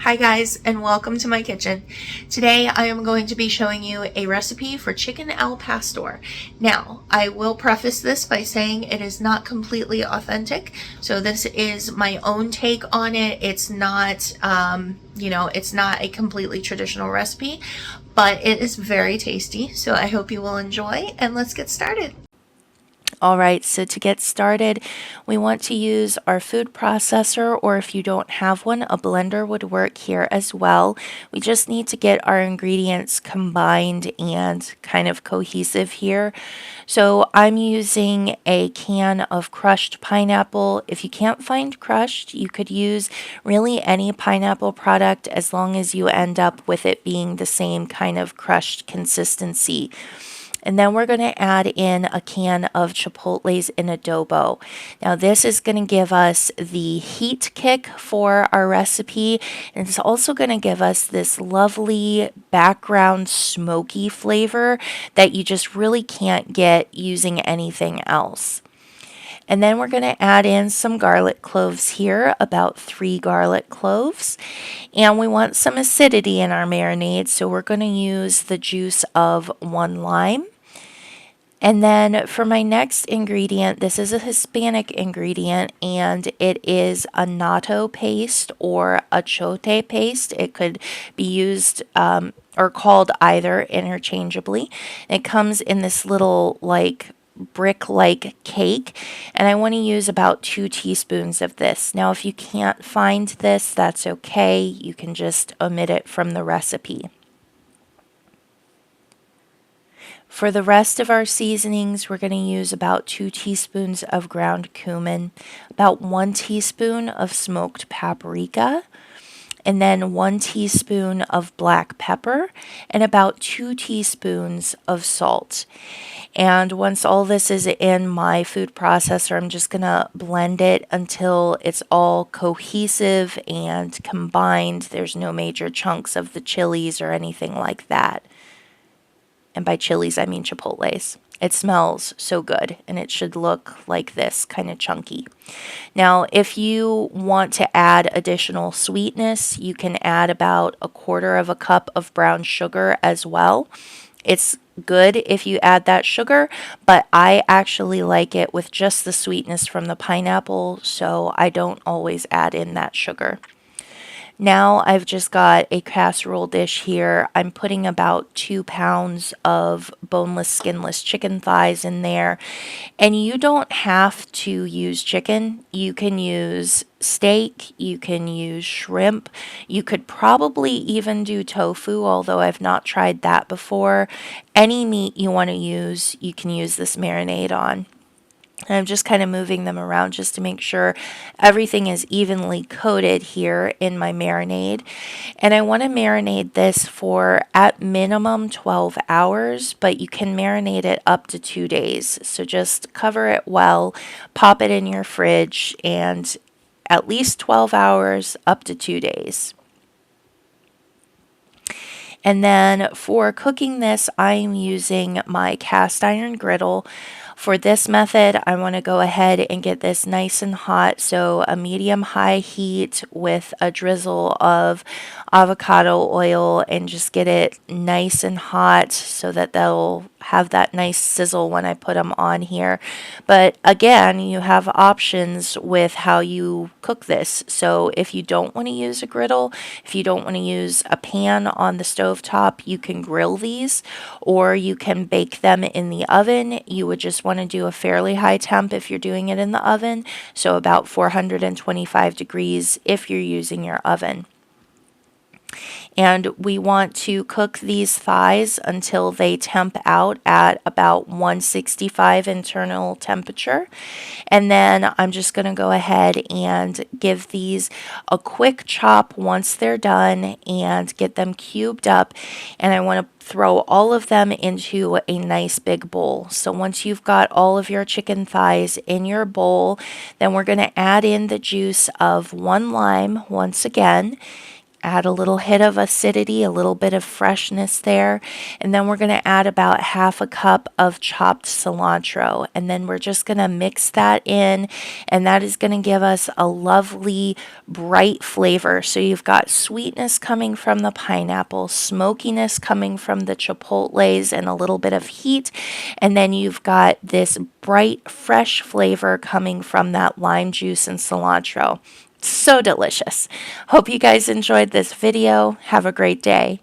Hi guys, and welcome to my kitchen. Today I am going to be showing you a recipe for chicken al pastor. Now, I will preface this by saying it is not completely authentic, so this is my own take on it. It's not, it's not a completely traditional recipe, but it is very tasty, so I hope you will enjoy, and let's get started. All right, so to get started, we want to use our food processor, or if you don't have one, a blender would work here as well. We just need to get our ingredients combined and kind of cohesive here. So I'm using a can of crushed pineapple. If you can't find crushed, you could use really any pineapple product as long as you end up with it being the same kind of crushed consistency. And then we're going to add in a can of chipotles in adobo. Now this is going to give us the heat kick for our recipe. And it's also going to give us this lovely background smoky flavor that you just really can't get using anything else. And then we're going to add in some garlic cloves here, about 3 garlic cloves. And we want some acidity in our marinade, so we're going to use the juice of 1 lime. And then for my next ingredient, this is a Hispanic ingredient and it is a natto paste or achote paste. It could be used or called either interchangeably. It comes in this little brick-like cake, and I want to use about 2 teaspoons of this. Now, if you can't find this, that's okay. You can just omit it from the recipe. For the rest of our seasonings, we're going to use about 2 teaspoons of ground cumin, about 1 teaspoon of smoked paprika, and then 1 teaspoon of black pepper, and about 2 teaspoons of salt. And once all this is in my food processor, I'm just going to blend it until it's all cohesive and combined. There's no major chunks of the chilies or anything like that. And by chilies, I mean chipotles. It smells so good, and it should look like this, kind of chunky. Now, if you want to add additional sweetness, you can add about 1/4 cup of brown sugar as well. It's good if you add that sugar, but I actually like it with just the sweetness from the pineapple, so I don't always add in that sugar. Now I've just got a casserole dish here. I'm putting about 2 pounds of boneless, skinless chicken thighs in there. And you don't have to use chicken. You can use steak, you can use shrimp. You could probably even do tofu, although I've not tried that before. Any meat you want to use, you can use this marinade on. And I'm just kind of moving them around just to make sure everything is evenly coated here in my marinade. And I want to marinate this for at minimum 12 hours, but you can marinate it up to 2 days. So just cover it well, pop it in your fridge, and at least 12 hours up to 2 days. And then for cooking this, I'm using my cast iron griddle. For this method, I want to go ahead and get this nice and hot, so a medium-high heat with a drizzle of avocado oil, and just get it nice and hot so that they'll have that nice sizzle when I put them on here. But again, you have options with how you cook this. So if you don't want to use a griddle, if you don't want to use a pan on the stove top, you can grill these, or you can bake them in the oven. You would just want to do a fairly high temp if you're doing it in the oven, so about 425 degrees if you're using your oven. And we want to cook these thighs until they temp out at about 165 internal temperature. And then I'm just going to go ahead and give these a quick chop once they're done and get them cubed up. And I want to throw all of them into a nice big bowl. So once you've got all of your chicken thighs in your bowl, then we're going to add in the juice of 1 lime once again. add a little hit of acidity, a little bit of freshness there. And then we're going to add about half a cup of chopped cilantro. And then we're just going to mix that in, and that is going to give us a lovely bright flavor. So you've got sweetness coming from the pineapple, smokiness coming from the chipotles, and a little bit of heat. And then you've got this bright, fresh flavor coming from that lime juice and cilantro. So delicious. Hope you guys enjoyed this video. Have a great day.